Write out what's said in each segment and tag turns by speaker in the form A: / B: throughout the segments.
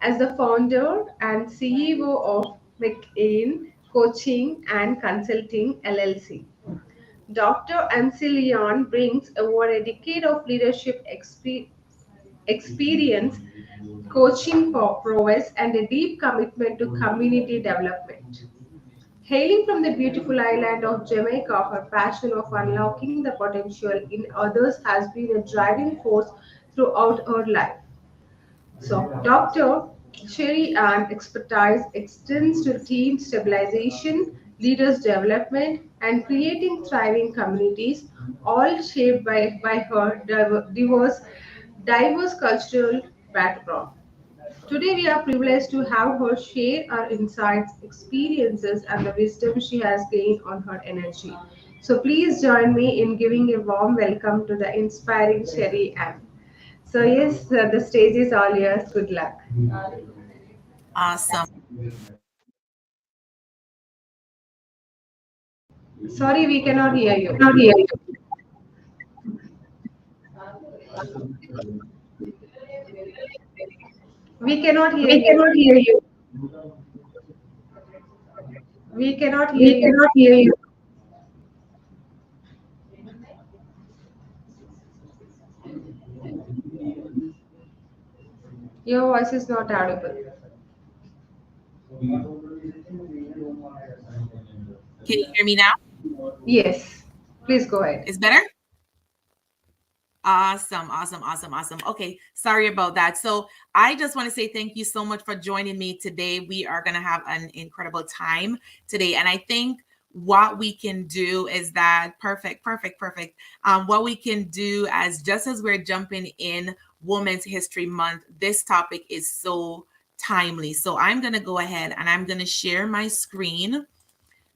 A: as the founder and CEO of McLean Coaching and Consulting LLC. Dr. Ancillon brings over a decade of leadership experience, coaching for prowess, and a deep commitment to community development. Hailing from the beautiful island of Jamaica, her passion of unlocking the potential in others has been a driving force throughout her life. So, Dr. Sheri-Ann expertise extends to team stabilization, leaders development, and creating thriving communities, all shaped by her diverse cultural background. Today, we are privileged to have her share our insights, experiences, and the wisdom she has gained on her energy. So, please join me in giving a warm welcome to the inspiring Sherry-Ann. So, yes, the stage is all yours. Good luck.
B: Awesome.
A: Sorry, we cannot hear you.
B: Cannot hear you.
A: We cannot hear
B: We
A: you.
B: cannot hear you.
A: We cannot hear
B: We
A: you.
B: cannot hear you.
A: Your voice is not audible.
B: Can you hear me now?
A: Yes, please go ahead.
B: Is better? Awesome, awesome, awesome, awesome. Okay, sorry about that. So I just want to say thank you so much for joining me today. We are going to have an incredible time today. And I think what we can do is that perfect. What we can do as just as we're jumping in Women's History Month, this topic is so timely. So I'm going to go ahead and I'm going to share my screen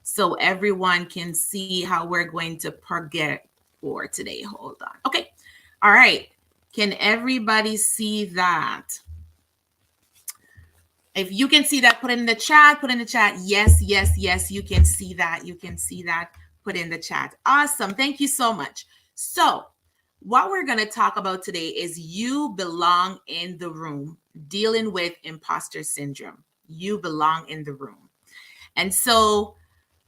B: so everyone can see how we're going to forget for today. Hold on. Okay. All right. Can everybody see that? If you can see that, put it in the chat. Put in the chat. Yes, you can see that. You can see that. Put in the chat. Awesome. Thank you so much. So what we're going to talk about today is you belong in the room, dealing with imposter syndrome. You belong in the room. And so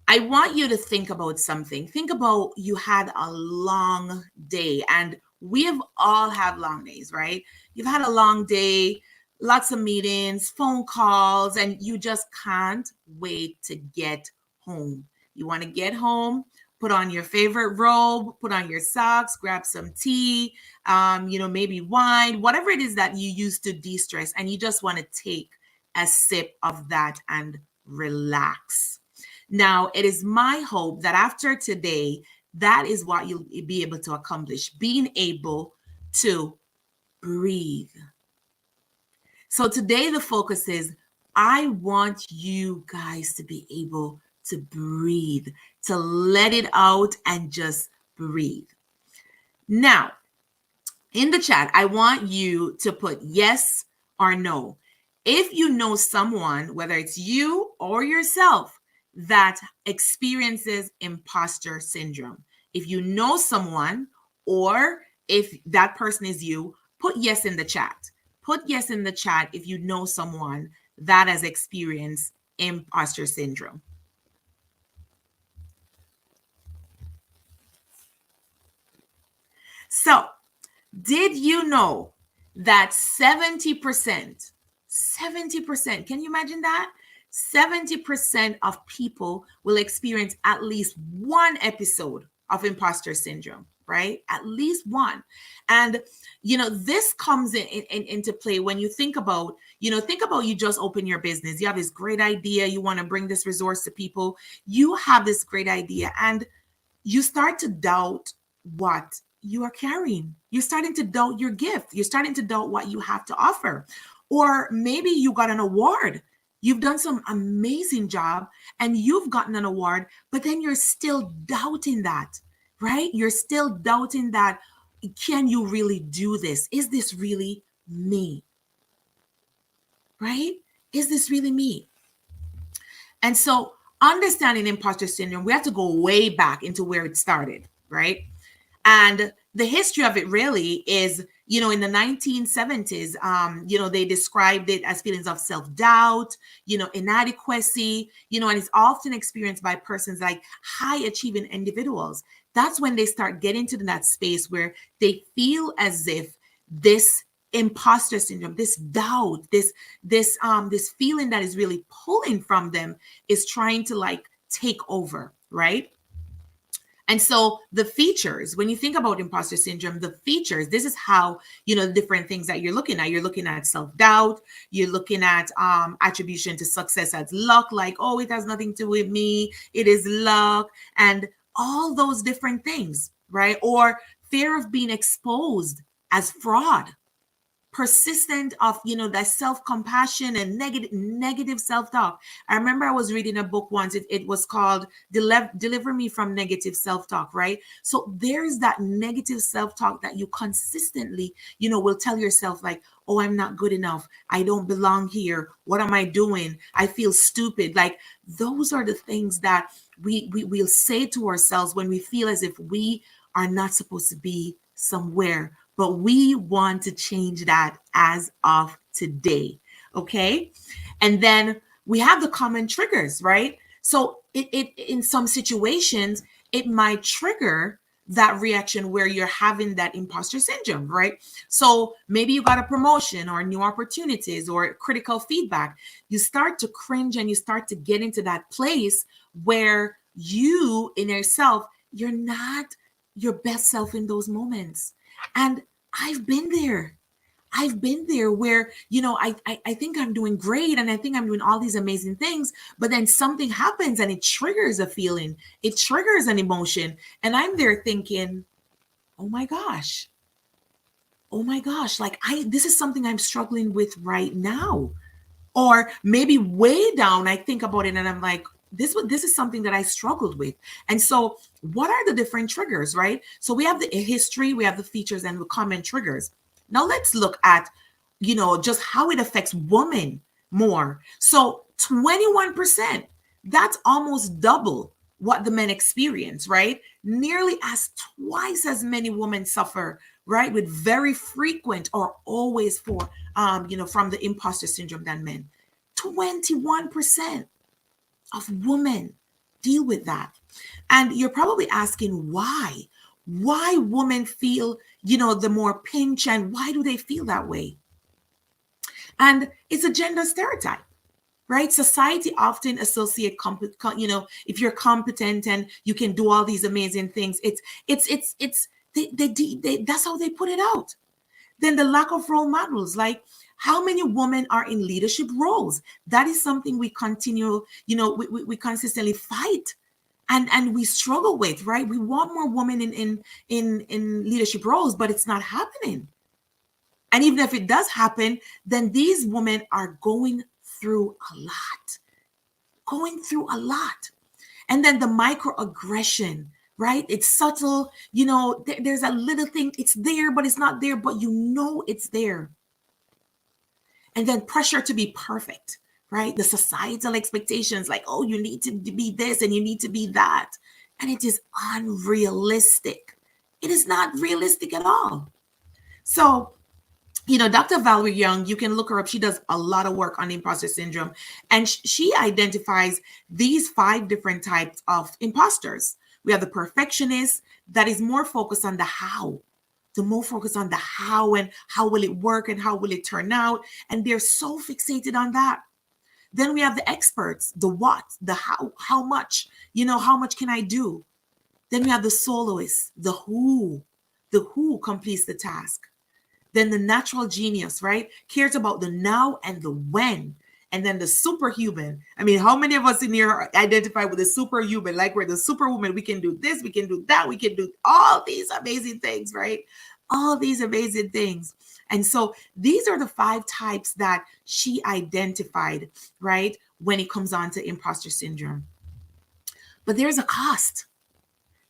B: I want you to think about something. Think about you had a long day, and we have all had long days, right? You've had a long day, lots of meetings, phone calls, and you just can't wait to get home. You want to get home, put on your favorite robe, put on your socks, grab some tea, maybe wine, whatever it is that you use to de-stress, and you just want to take a sip of that and relax. Now, it is my hope that after today, that is what you'll be able to accomplish, being able to breathe. So today, the focus is I want you guys to be able to breathe, to let it out and just breathe. Now, in the chat, I want you to put yes or no. If you know someone, whether it's you or yourself, that experiences imposter syndrome. If you know someone, or if that person is you, put yes in the chat. Put yes in the chat if you know someone that has experienced imposter syndrome. So, did you know that 70%, can you imagine that? 70% of people will experience at least one episode of imposter syndrome, right? At least one. And, this comes into play when you think about you just open your business. You have this great idea. You want to bring this resource to people. You have this great idea and you start to doubt what you are carrying. You're starting to doubt your gift. You're starting to doubt what you have to offer. Or maybe you got an award. You've done some amazing job and you've gotten an award, but then you're still doubting that, right? You're still doubting that, can you really do this? Is this really me? Right? Is this really me? And so understanding imposter syndrome, we have to go way back into where it started, right? And the history of it really is, in the 1970s, they described it as feelings of self-doubt, inadequacy, and it's often experienced by persons like high achieving individuals. That's when they start getting to that space where they feel as if this imposter syndrome, this doubt, this feeling that is really pulling from them is trying to like take over, right? And so the features, when you think about imposter syndrome, the features, this is how, the different things that you're looking at. You're looking at self-doubt. You're looking at attribution to success as luck, like, oh, it has nothing to do with me. It is luck. And all those different things, right? Or fear of being exposed as fraud, persistent of that self-compassion and negative self-talk. I remember I was reading a book once. It was called Deliver Me from Negative Self-Talk, right? So there's that negative self-talk that you consistently will tell yourself, like, oh, I'm not good enough, I don't belong here, what am I doing, I feel stupid. Like, those are the things that we'll say to ourselves when we feel as if we are not supposed to be somewhere. But we want to change that as of today. Okay. And then we have the common triggers, right? So it in some situations, it might trigger that reaction where you're having that imposter syndrome, right? So maybe you got a promotion or new opportunities or critical feedback. You start to cringe and you start to get into that place where you in yourself, you're not your best self in those moments. And I've been there. I've been there where, I think I'm doing great and I think I'm doing all these amazing things, but then something happens and it triggers a feeling, it triggers an emotion. And I'm there thinking, oh my gosh, like this is something I'm struggling with right now. Or maybe way down, I think about it and I'm like, this is something that I struggled with. And so what are the different triggers, right? So we have the history, we have the features and the common triggers. Now let's look at, just how it affects women more. So 21%, that's almost double what the men experience, right? Nearly as twice as many women suffer, right, with very frequent or always from the imposter syndrome than men. 21% of women deal with that. And you're probably asking why women feel, the more pinch, and why do they feel that way? And it's a gender stereotype, right? Society often associate, if you're competent and you can do all these amazing things, that's how they put it out. Then the lack of role models, like how many women are in leadership roles? That is something we continue, we consistently fight and we struggle with, right? We want more women in leadership roles, but it's not happening. And even if it does happen, then these women are going through a lot. And then the microaggression, right? It's subtle, there's a little thing, it's there, but it's not there, but it's there. And then pressure to be perfect, right? The societal expectations, like, oh, you need to be this and you need to be that. And it is unrealistic. It is not realistic at all. So, Dr. Valerie Young, you can look her up. She does a lot of work on imposter syndrome. And she identifies these 5 different types of imposters. We have the perfectionist that is more focused on the how. The more focused on the how and how will it work and how will it turn out. And they're so fixated on that. Then we have the experts, the what, the how much, how much can I do? Then we have the soloist, the who completes the task. Then the natural genius, right? Cares about the now and the when. And then the superhuman. I mean, how many of us in here identify with the superhuman? Like we're the superwoman. We can do this, we can do that, we can do all these amazing things, right? All these amazing things. And so these are the 5 types that she identified, right? When it comes on to imposter syndrome. But there's a cost.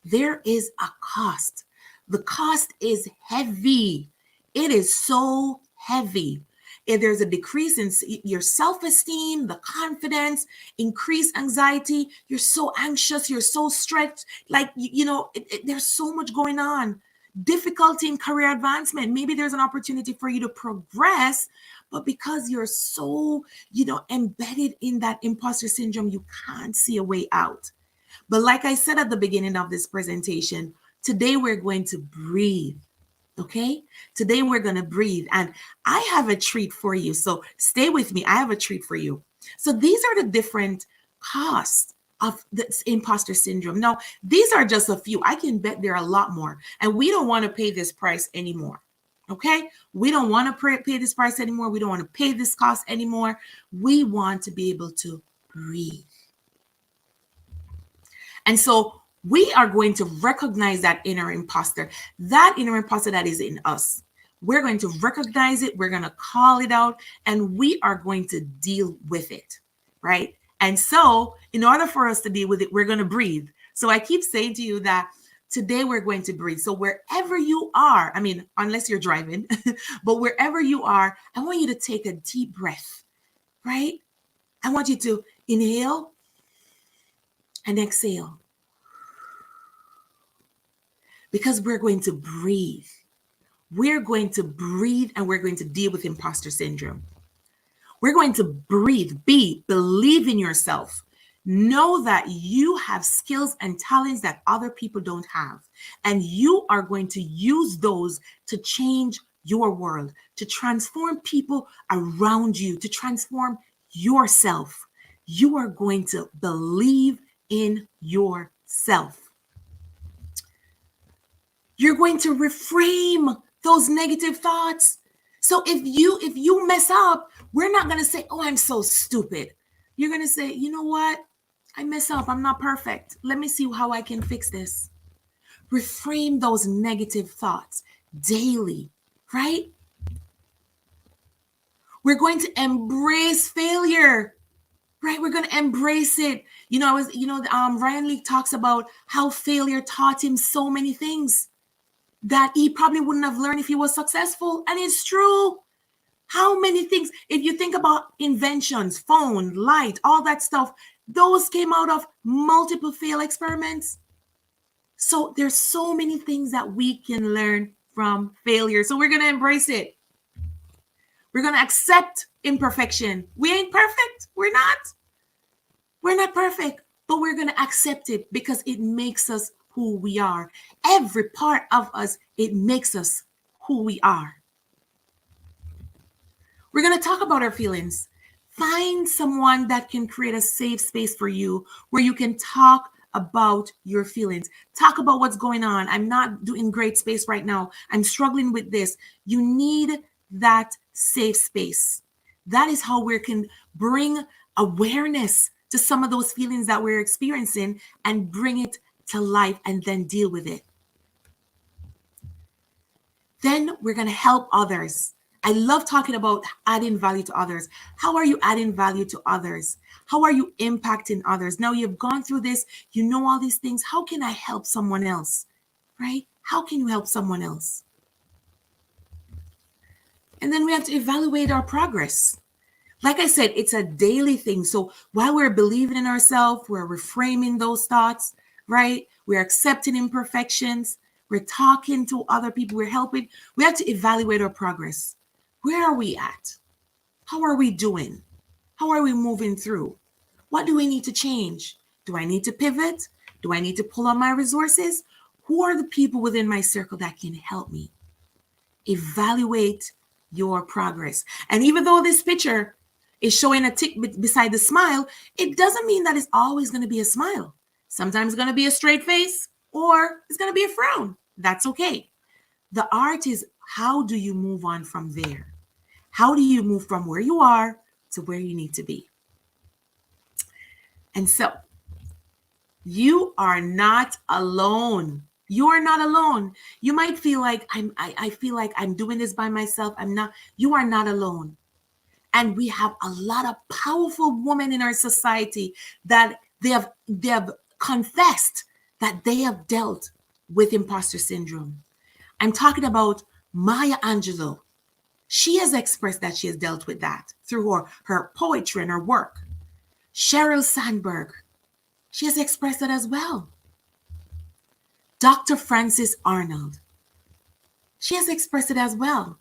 B: There is a cost. The cost is heavy. It is so heavy. If there's a decrease in your self-esteem, the confidence, increased anxiety, you're so anxious, you're so stressed, like, there's so much going on. difficulty in career advancement. Maybe there's an opportunity for you to progress, but because you're so, embedded in that imposter syndrome, you can't see a way out. But like I said at the beginning of this presentation, today we're going to breathe. Okay? Today we're going to breathe. And I have a treat for you. So stay with me. I have a treat for you. So these are the different costs of this imposter syndrome. Now, these are just a few. I can bet there are a lot more. And we don't want to pay this price anymore. Okay? We don't want to pay this price anymore. We don't want to pay this cost anymore. We want to be able to breathe. And so we are going to recognize that inner imposter that is in us. We're going to recognize it. We're going to call it out, and we are going to deal with it, right? And so in order for us to deal with it, we're going to breathe. So I keep saying to you that today we're going to breathe. So wherever you are, unless you're driving, but wherever you are, I want you to take a deep breath, right? I want you to inhale and exhale. Because we're going to breathe. We're going to breathe, and we're going to deal with imposter syndrome. We're going to breathe, believe in yourself. Know that you have skills and talents that other people don't have. And you are going to use those to change your world, to transform people around you, to transform yourself. You are going to believe in yourself. You're going to reframe those negative thoughts. So if you mess up, we're not going to say, oh, I'm so stupid. You're going to say, you know what? I mess up. I'm not perfect. Let me see how I can fix this. Reframe those negative thoughts daily, right? We're going to embrace failure, right? We're going to embrace it. Ryan Lee talks about how failure taught him so many things that he probably wouldn't have learned if he was successful. And it's true. How many things, if you think about inventions, phone, light, all that stuff, those came out of multiple failed experiments. So there's so many things that we can learn from failure. So we're going to embrace it. We're going to accept imperfection. We ain't perfect. We're not. We're not perfect, but we're going to accept it because it makes us who we are. Every part of us, it makes us who we are. We're going to talk about our feelings. Find someone that can create a safe space for you where you can talk about your feelings. Talk about what's going on. I'm not doing great space right now. I'm struggling with this. You need that safe space. That is how we can bring awareness to some of those feelings that we're experiencing and bring it to life and then deal with it. Then we're going to help others. I love talking about adding value to others. How are you adding value to others? How are you impacting others? Now you've gone through this, you know all these things. How can I help someone else? Right? How can you help someone else? And then we have to evaluate our progress. Like I said, it's a daily thing. So while we're believing in ourselves, we're reframing those thoughts, right? We're accepting imperfections. We're talking to other people. We're helping. We have to evaluate our progress. Where are we at? How are we doing? How are we moving through? What do we need to change? Do I need to pivot? Do I need to pull on my resources? Who are the people within my circle that can help me? Evaluate your progress. And even though this picture is showing a tick beside the smile, it doesn't mean that it's always going to be a smile. Sometimes it's going to be a straight face or it's going to be a frown. That's okay. The art is, how do you move on from there? How do you move from where you are to where you need to be? And so you are not alone. You are not alone. You might feel like I feel like I'm doing this by myself. I'm not. You are not alone. And we have a lot of powerful women in our society that they have confessed that they have dealt with imposter syndrome. I'm talking about Maya Angelou. She has expressed that she has dealt with that through her poetry and her work. Sheryl Sandberg, she has expressed that as well. Dr. Francis Arnold, She has expressed it as well.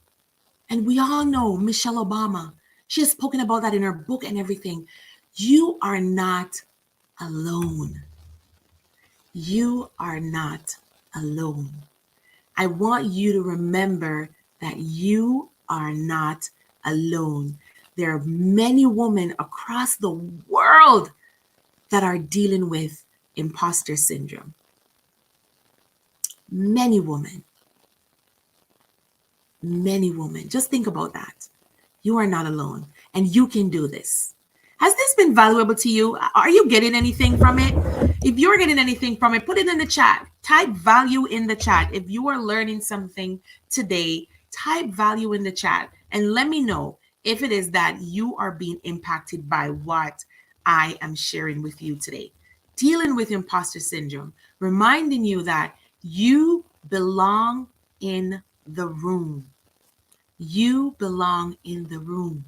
B: And we all know Michelle Obama. She has spoken about that in her book and everything. You are not alone. You are not alone. I want you to remember that you are not alone. There are many women across the world that are dealing with imposter syndrome. Many women. Many women. Just think about that. You are not alone and you can do this. Has this been valuable to you? Are you getting anything from it? If you're getting anything from it, put it in the chat. Type value in the chat. If you are learning something today, type value in the chat and let me know if it is that you are being impacted by what I am sharing with you today. Dealing with imposter syndrome, reminding you that you belong in the room. You belong in the room.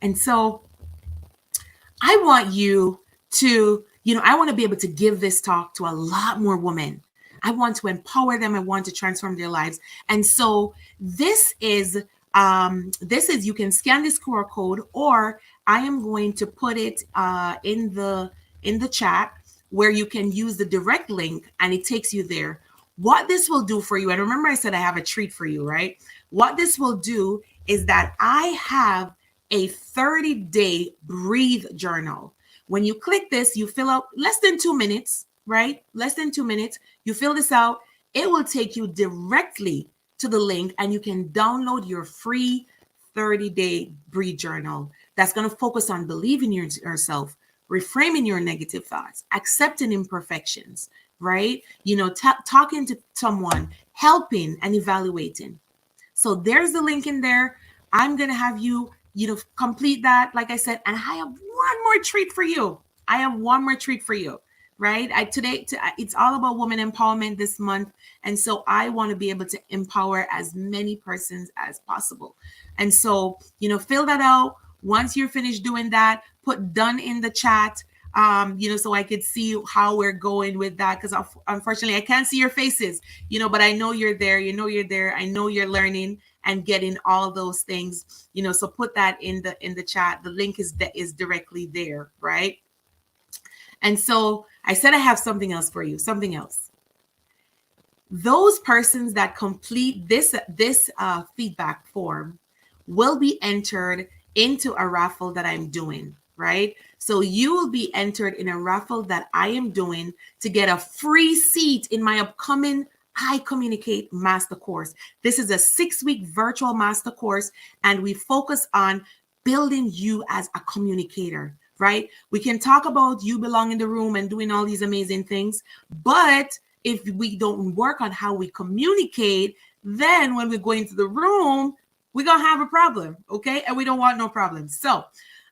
B: And so I want you to, I want to be able to give this talk to a lot more women. I want to empower them. I want to transform their lives. And so this is you can scan this QR code, or I am going to put it in the chat where you can use the direct link and it takes you there. What this will do for you, and remember I said I have a treat for you, right? What this will do is that I have a 30-day breathe journal. When you click this, you fill out less than 2 minutes, right? Less than 2 minutes. You fill this out. It will take you directly to the link and you can download your free 30-day breathe journal that's going to focus on believing yourself, reframing your negative thoughts, accepting imperfections, right? Talking to someone, helping and evaluating. So there's the link in there. I'm going to have you, complete that, like I said, and I have one more treat for you. Right? It's all about women empowerment this month. And so I want to be able to empower as many persons as possible. And so, fill that out. Once you're finished doing that, put done in the chat. So I could see how we're going with that, because unfortunately I can't see your faces, but I know you're there. I know you're learning and getting all those things, so put that in the chat. The link is directly there, right? And so I said I have something else for you, something else. Those persons that complete this feedback form will be entered into a raffle that I'm doing, right? So you will be entered in a raffle that I am doing to get a free seat in my upcoming I Communicate Master Course. This is a 6-week virtual master course, and we focus on building you as a communicator, right? We can talk about you belong in the room and doing all these amazing things, but if we don't work on how we communicate, then when we go into the room, we're going to have a problem, okay? And we don't want no problems. So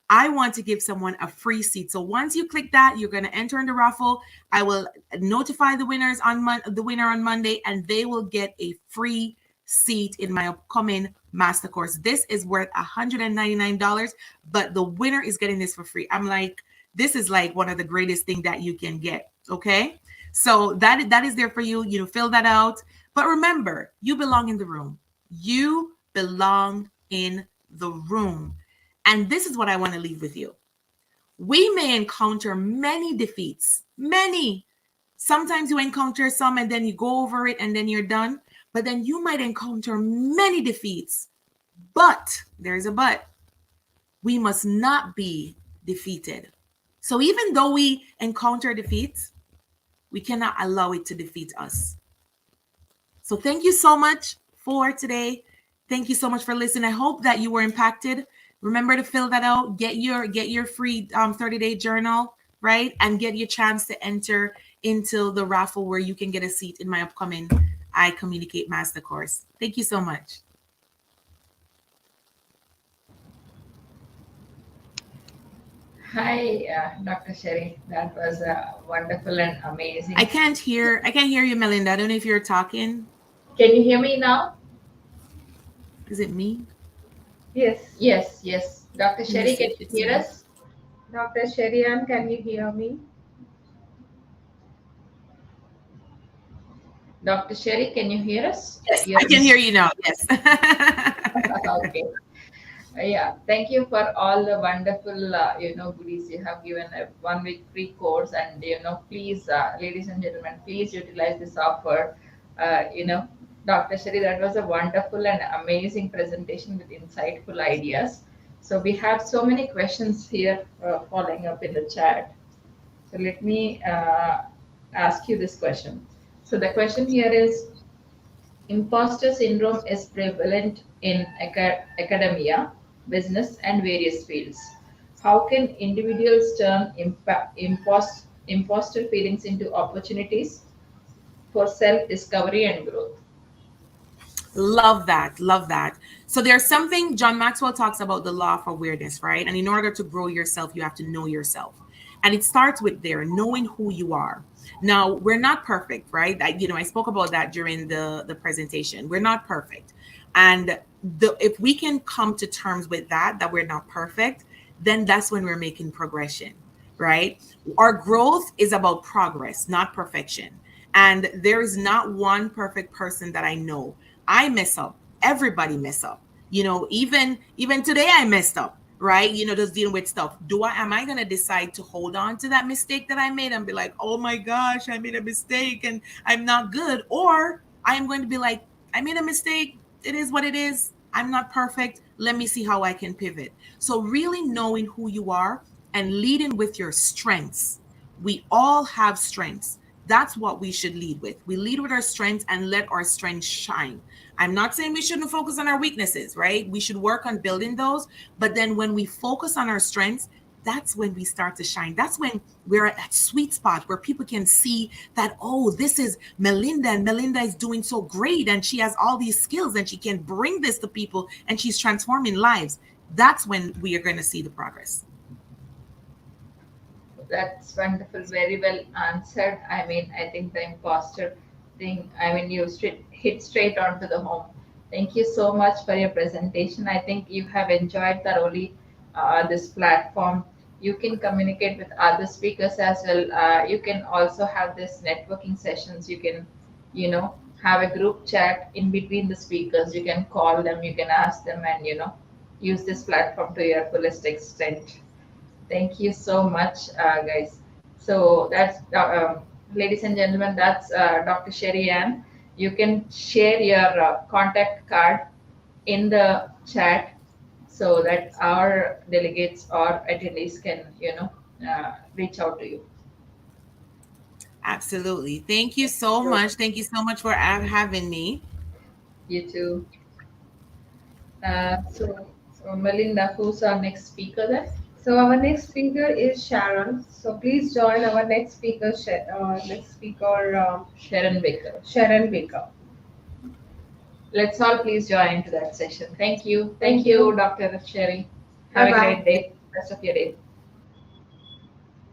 B: I want to give someone a free seat. So once you click that, you're going to enter in the raffle. I will notify the winners the winner on Monday, and they will get a free seat in my upcoming master course. This is worth $199, but the winner is getting this for free. I'm like, this is like one of the greatest things that you can get. Okay. So that is there for you. Fill that out. But remember, you belong in the room. You belong in the room. And this is what I want to leave with you. We may encounter many defeats, many. Sometimes you encounter some and then you go over it and then you're done. But then you might encounter many defeats. But there's a but. We must not be defeated. So even though we encounter defeats, we cannot allow it to defeat us. So thank you so much for today. Thank you so much for listening. I hope that you were impacted. Remember to fill that out. Get your free 30-day journal, right? And get your chance to enter into the raffle where you can get a seat in my upcoming I Communicate Master Course. Thank you so much.
C: Hi, Dr. Sheri. That was wonderful and amazing.
B: I can't hear you, Melinda. I don't know if you're talking.
C: Can you hear me now?
B: Is it me?
A: Yes.
C: Yes. Dr.
B: Let me
C: Sheri,
B: see
C: can
B: if
C: you
B: it's
C: hear
B: me.
C: us?
A: Dr. Sheri-Ann, can you hear me?
C: Dr. Sherry, can you hear us?
B: Yes,
C: You're
B: I can
C: on.
B: hear you now. Yes.
C: Okay. Yeah, thank you for all the wonderful, goodies you have given, a 1 week free course. And, please, ladies and gentlemen, please utilize this offer. Dr. Sherry, that was a wonderful and amazing presentation with insightful ideas. So we have so many questions here following up in the chat. So let me ask you this question. So the question here is, imposter syndrome is prevalent in academia, business, and various fields. How can individuals turn imposter feelings into opportunities for self discovery and growth?
B: Love that. Love that. So there's something John Maxwell talks about, the law of awareness, right? And in order to grow yourself, you have to know yourself. And it starts with there, knowing who you are. Now, we're not perfect, right? I spoke about that during the presentation. We're not perfect. And if we can come to terms with that we're not perfect, then that's when we're making progression, right? Our growth is about progress, not perfection. And there is not one perfect person that I know. I mess up. Everybody mess up. Even today I messed up, right? Just dealing with stuff. Am I gonna decide to hold on to that mistake that I made and be like, oh my gosh, I made a mistake and I'm not good? Or I am going to be like, I made a mistake. It is what it is. I'm not perfect. Let me see how I can pivot. So really knowing who you are and leading with your strengths. We all have strengths. That's what we should lead with. We lead with our strengths and let our strengths shine. I'm not saying we shouldn't focus on our weaknesses, right? We should work on building those. But then when we focus on our strengths, that's when we start to shine. That's when we're at that sweet spot where people can see that, oh, this is Melinda, and Melinda is doing so great, and she has all these skills, and she can bring this to people, and she's transforming lives. That's when we are going to see the progress.
C: That's wonderful. Very well answered. I mean, I think the imposter thing, I mean, you hit straight onto the home. Thank you so much for your presentation. I think you have enjoyed thoroughly this platform. You can communicate with other speakers as well. You can also have this networking sessions. You can, have a group chat in between the speakers. You can call them, you can ask them, and, use this platform to your fullest extent. Thank you so much, guys. So that's, ladies and gentlemen, that's Dr. Sheri-Ann. You can share your contact card in the chat so that our delegates or attendees can, reach out to you.
B: Absolutely. Thank you so much. Thank you so much for having me.
C: You too. So, Melinda, who's our next speaker then?
A: So our next speaker is Sharon. So please join our next speaker,
C: Sharon Baker.
A: Sharon Baker.
C: Let's all please join to that session. Thank you.
A: Thank you.
C: Dr. Sherry. Have
A: Bye
C: a
A: bye.
C: great day. Rest of your day.